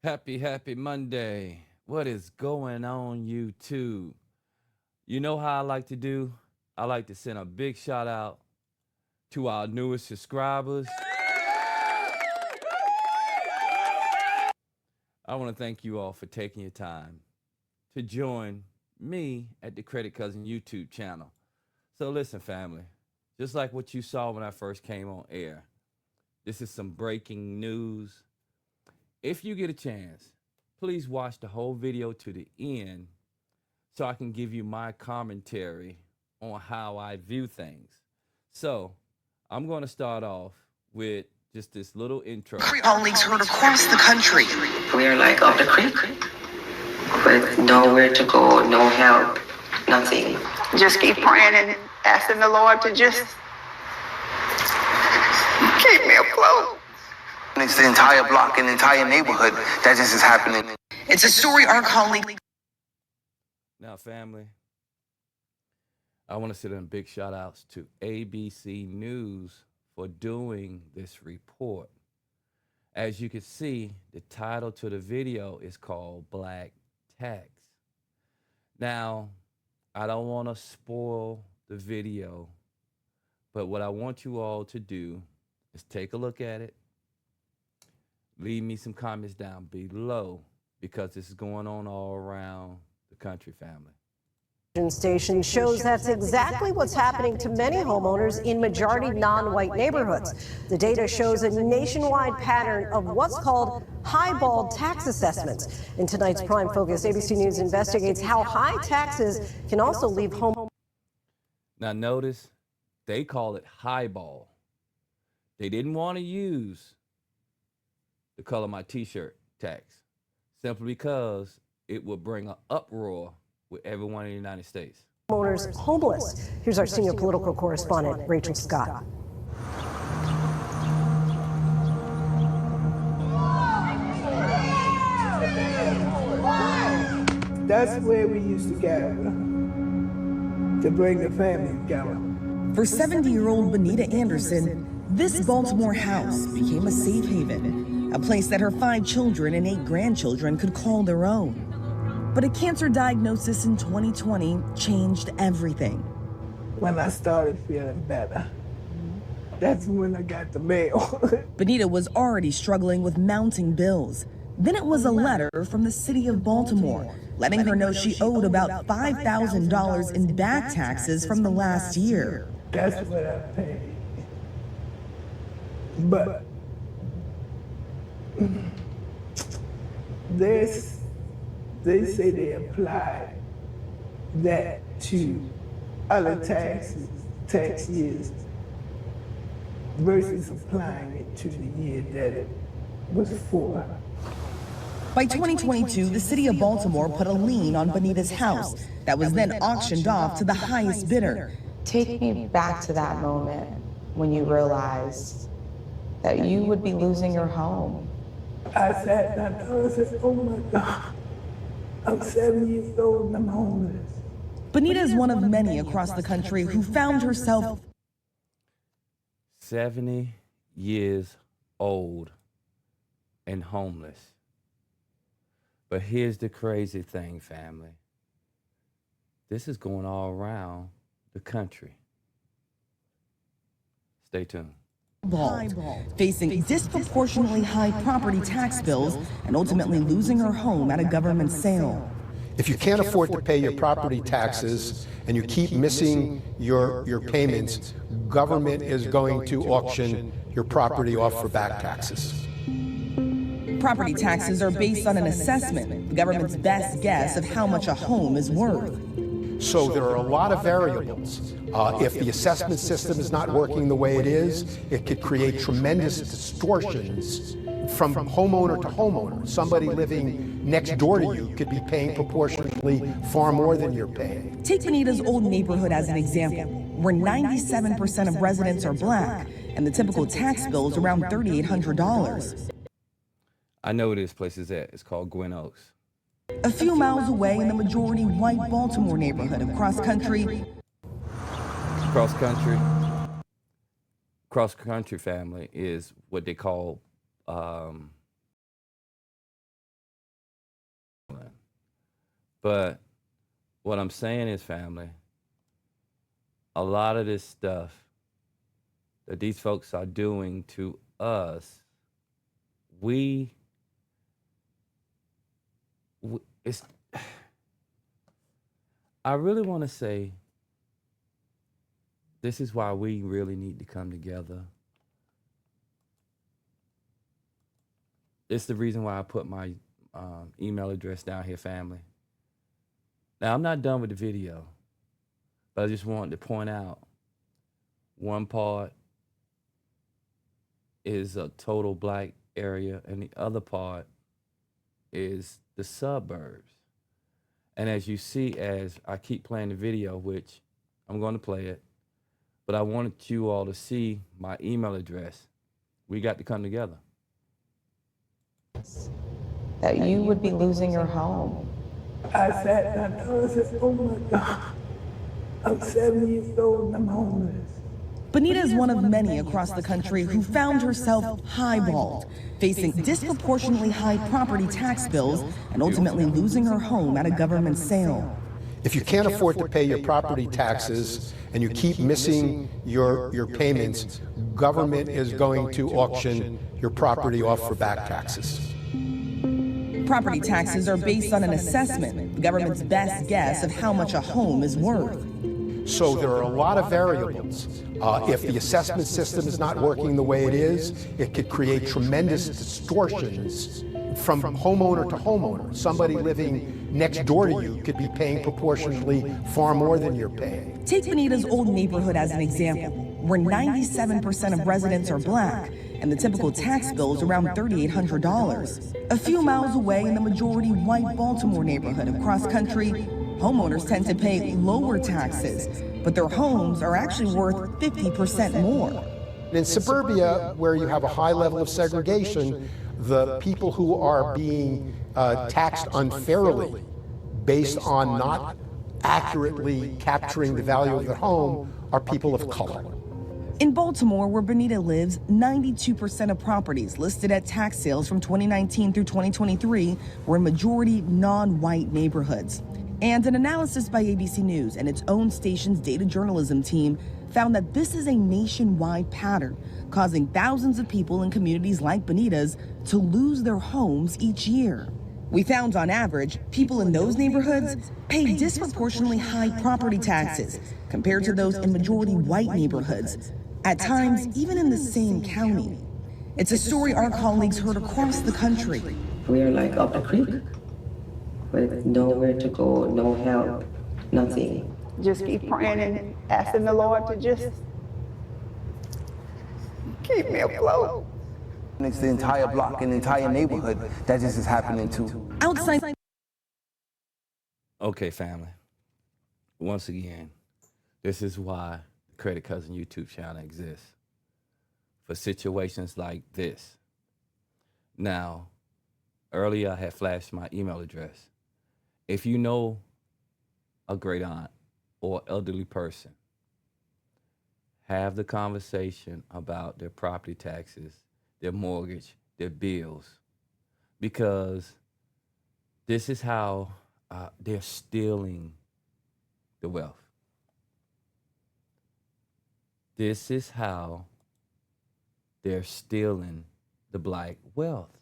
Happy Monday. What is going on, YouTube? You know how I like to do? I like to send a big shout out to our newest subscribers. I want to thank you all for taking your time to join me at the Credit Cousin YouTube channel. So listen, family, just like what you saw when I first came on air, this is some breaking news. If you get a chance, please watch the whole video to the end so I can give you my commentary on how I view things. So I'm going to start off with just this little intro. Colleagues heard across the country. We are like up the creek with nowhere to go, no help, nothing. Just keep praying and asking the Lord to just keep me afloat. It's the entire block and the entire neighborhood that this is happening. It's a story our colleague. Now, family, I want to send in big shout outs to ABC News for doing this report. As you can see, the title to the video is called Black Tax. Now, I don't want to spoil the video, but what I want you all to do is take a look at it. Leave me some comments down below because this is going on all around the country, family. Station shows that's exactly what's happening to many homeowners in majority non-white neighborhoods. The data shows a nationwide pattern of what's called highball tax assessments. In tonight's Prime Focus, ABC News investigates how high taxes can also leave home. Now notice, they call it highball. They didn't want to use the color of my t-shirt tax simply because it would bring an uproar with everyone in the United States. Homeowners homeless. Here's our senior political correspondent, Rachel Scott. That's where we used to gather to bring the family together. For 70-year-old Benita Anderson, this Baltimore house became a safe haven, a place that her 5 children and 8 grandchildren could call their own. But a cancer diagnosis in 2020 changed everything. When I started feeling better, that's when I got the mail. Benita was already struggling with mounting bills. Then it was a letter from the city of Baltimore, letting her know she owed about $5,000 in back taxes from the last year. That's what I paid. But they say they applied that to other tax years versus applying it to the year that it was for. By 2022, the city of Baltimore put a lien on Benita's house that was then auctioned off to the highest bidder. Take me back to that moment when you realized that you would be losing your home. I sat down and I said, oh my God, I'm 7 years old and I'm homeless. Benita is one of many across the country who found herself 70 years old and homeless. But here's the crazy thing, family. This is going all around the country. Stay tuned. Facing disproportionately high property tax bills and ultimately losing her home at a government sale. If you can't afford to pay your property taxes and you keep missing your payments, government is going to auction your property off for back taxes. Property taxes are based on an assessment, the government's best guess of how much a home is worth. So there are a lot of variables. If the assessment system is not working the way it is, it could create tremendous distortions from homeowner to homeowner. Somebody living next door to you could be paying proportionately far more than you're paying. Take Benita's old neighborhood as an example, where 97% of residents are black, and the typical tax bill is around $3,800. I know where this place is at. It's called Gwen Oaks. A few miles away in the majority white Baltimore neighborhood of Cross Country. Cross Country family is what they call But what I'm saying is, family, a lot of this stuff that these folks are doing to us, it's, I really want to say, this is why we really need to come together. It's the reason why I put my email address down here, family. Now, I'm not done with the video, but I just wanted to point out one part is a total black area, and the other part is the suburbs. And as you see, as I keep playing the video, which I'm going to play it, but I wanted you all to see my email address. We got to come together. That you would be losing your home. I sat down and I said, oh my God, I'm 7 years old and I'm homeless. Bonita is one of many across the country who found herself highballed, facing disproportionately high property tax bills and ultimately losing her home at a government sale. If you can't afford to pay your property taxes and you keep missing your payments, government is going to auction your property off for back taxes. Property taxes are based on an assessment, the government's best guess of how much a home is worth. So there are a lot of variables. If the assessment system is not working the way it is, it could create tremendous distortions from homeowner to homeowner. Somebody living next door to you could be paying proportionately far more than you're paying. Take Bonita's old neighborhood as an example, where 97% of residents are black, and the typical tax bill is around $3,800. A few miles away in the majority white Baltimore neighborhood of cross country, homeowners tend to pay lower taxes, but their homes are actually worth 50% more. In suburbia, where you have a high level of segregation, the people who are being taxed unfairly based on not accurately capturing the value of their home are people of color. In Baltimore, where Bonita lives, 92% of properties listed at tax sales from 2019 through 2023 were in majority non-white neighborhoods. And an analysis by ABC News and its own station's data journalism team found that this is a nationwide pattern, causing thousands of people in communities like Bonita's to lose their homes each year. We found on average, people in those neighborhoods pay disproportionately high property taxes compared to those in majority white neighborhoods, at times even in the same county. It's a story our colleagues heard across the country. We're like up the creek with nowhere to go, no help, nothing. Just keep praying and asking the Lord to just keep me afloat. And it's the entire block and entire neighborhood that this is happening to. Outside. Okay, family. Once again, this is why the Credit Cousin YouTube channel exists. For situations like this. Now, earlier I had flashed my email address. If you know a great aunt or elderly person, have the conversation about their property taxes, their mortgage, their bills, because this is how they're stealing the wealth. This is how they're stealing the black wealth.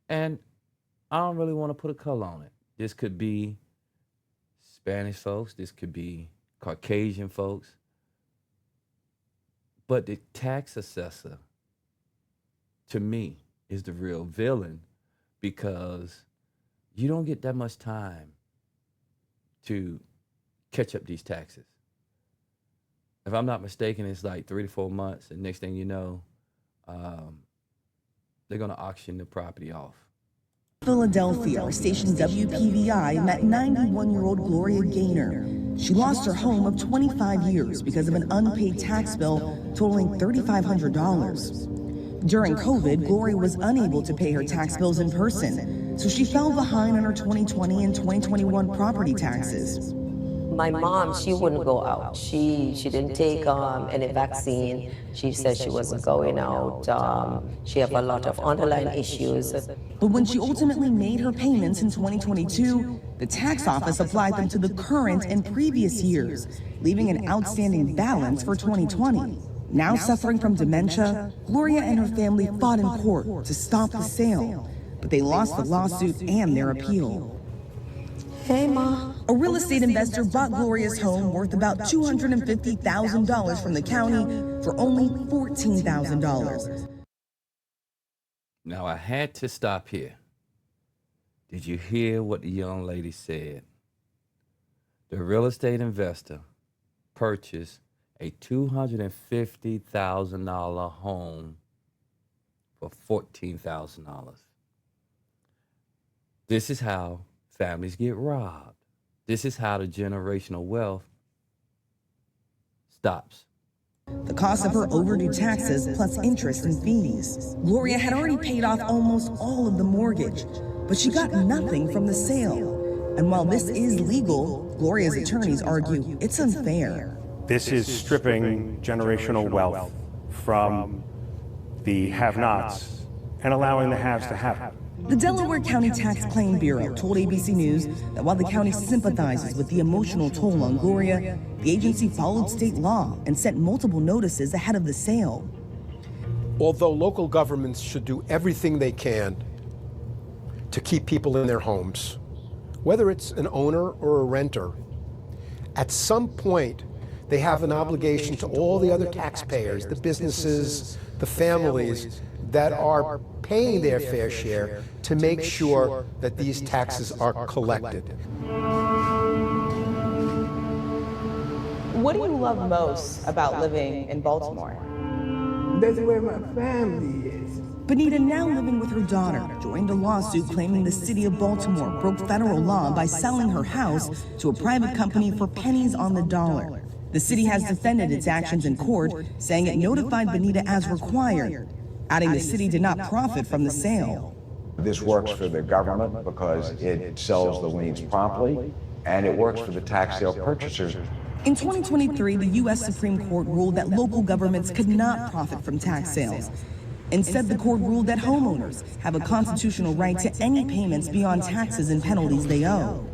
And I don't really want to put a color on it. This could be Spanish folks, this could be Caucasian folks, but the tax assessor, to me, is the real villain, because you don't get that much time to catch up these taxes. If I'm not mistaken, it's like 3 to 4 months, and next thing you know, they're gonna auction the property off. Philadelphia, our station WPVI met 91-year-old Gloria Gaynor. She lost her home of 25 years because of an unpaid tax bill totaling $3,500. During COVID, Gloria was unable to pay her tax bills in person, so she fell behind on her 2020 and 2021 property taxes. My mom, she wouldn't go out. She didn't take any vaccine. She said she wasn't going out. She have a lot of underlying issues. But when she ultimately made her payments in 2022, the tax office applied them to the current and previous years, leaving an outstanding balance for 2020. Now suffering from dementia, Gloria and her family fought in court to stop the sale, but they lost the lawsuit and their appeal. Hey, Ma. A real estate investor bought Gloria's home worth about $250,000 from the county for only $14,000. Now, I had to stop here. Did you hear what the young lady said? The real estate investor purchased a $250,000 home for $14,000. This is how families get robbed. This is how the generational wealth stops. The cost of her overdue taxes plus interest and fees. Gloria had already paid off almost all of the mortgage, but she got nothing from the sale. And while this is legal, Gloria's attorneys argue it's unfair. This is stripping generational wealth from the have-nots and allowing the haves to have it. The Delaware County Tax Claim Bureau told ABC News that while the county sympathizes with the emotional toll on Gloria, the agency followed state law and sent multiple notices ahead of the sale. Although local governments should do everything they can to keep people in their homes, whether it's an owner or a renter, at some point they have an obligation to all the other taxpayers, the businesses, the families that are paying their fair share to make sure that these taxes are collected. What do you love most about living in Baltimore? That's where my family is. Benita, now living with her daughter, joined a lawsuit claiming the city of Baltimore broke federal law by selling her house to a private company for pennies on the dollar. The city has defended its actions in court, saying it notified Benita as required, adding the city did not profit from the sale. This works for the government because it sells the liens promptly, and it works for the tax sale purchasers. In 2023, the U.S. Supreme Court ruled that local governments could not profit from tax sales. Instead, the court ruled that homeowners have a constitutional right to any payments beyond taxes and penalties they owe.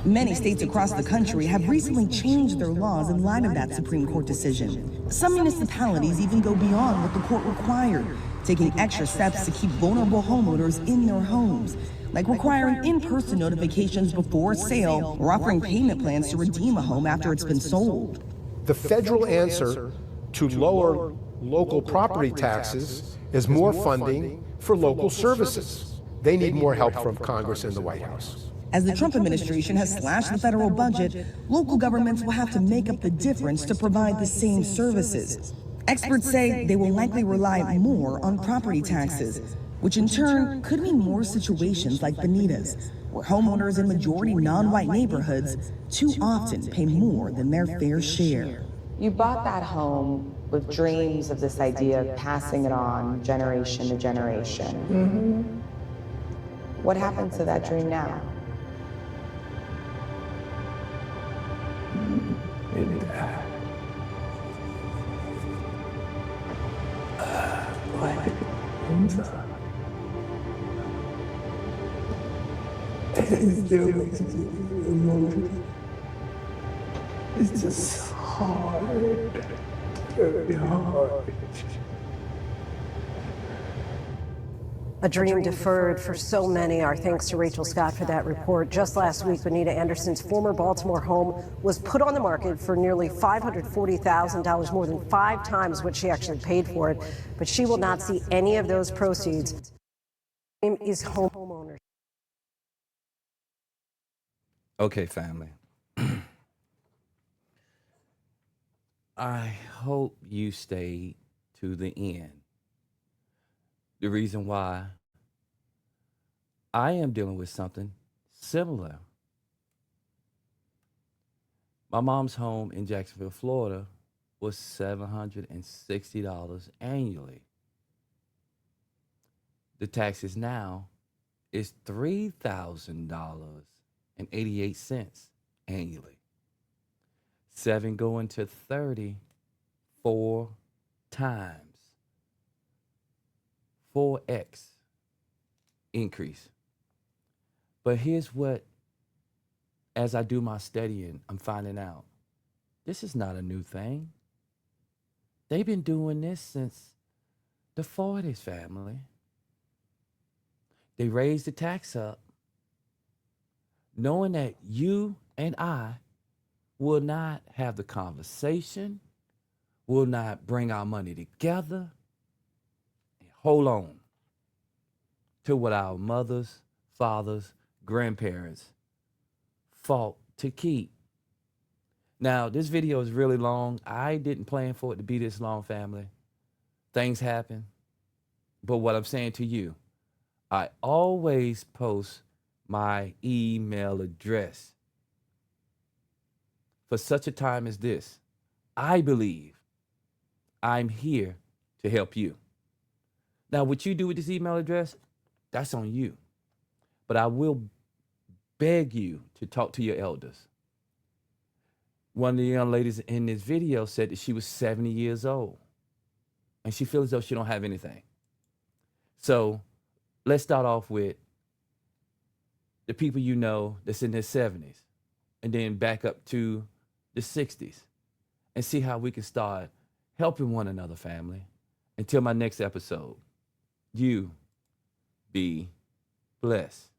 Many states across the country have recently changed their laws in light of that Supreme Court decision. Some municipalities even go beyond what the court required, taking extra steps to keep vulnerable homeowners in their homes, like requiring in-person notifications before a sale or offering payment plans to redeem a home after it's been sold. The federal answer to lower local property taxes is more funding for local services. They need more help from Congress and the White House. As the Trump administration has slashed the federal budget, local governments will have to make up the difference to provide the same services. Experts say they will likely rely more on property taxes, which in turn could mean more situations like Benita's, where homeowners in majority non-white neighborhoods too often pay more than their fair share. You bought that home with dreams of this idea of passing it on generation to generation. Mm-hmm. What happened to that dream now? I'm sorry. It still makes me emotional. It's just hard, very hard. A dream deferred for so many. Our thanks to Rachel Scott for that report. Just last week, Benita Anderson's former Baltimore home was put on the market for nearly $540,000, more than 5 times what she actually paid for it. But she will not see any of those proceeds. Her name is homeowners. Okay, family. I hope you stayed to the end. The reason why I am dealing with something similar. My mom's home in Jacksonville, Florida was $760 annually. The taxes now is $3,000.88 annually. 7 going to 30 4 times. 4x increase. But here's what, as I do my studying, I'm finding out. This is not a new thing. They've been doing this since the 40s, family. They raised the tax up, knowing that you and I will not have the conversation, will not bring our money together, and hold on to what our mothers, fathers, grandparents fought to keep. Now, this video is really long. I didn't plan for it to be this long, family. Things happen. But what I'm saying to you, I always post my email address. For such a time as this, I believe I'm here to help you. Now, what you do with this email address, that's on you. But I will beg you to talk to your elders. One of the young ladies in this video said that she was 70 years old and she feels as though she don't have anything. So let's start off with the people you know that's in their 70s and then back up to the 60s and see how we can start helping one another, family. Until my next episode, you be blessed.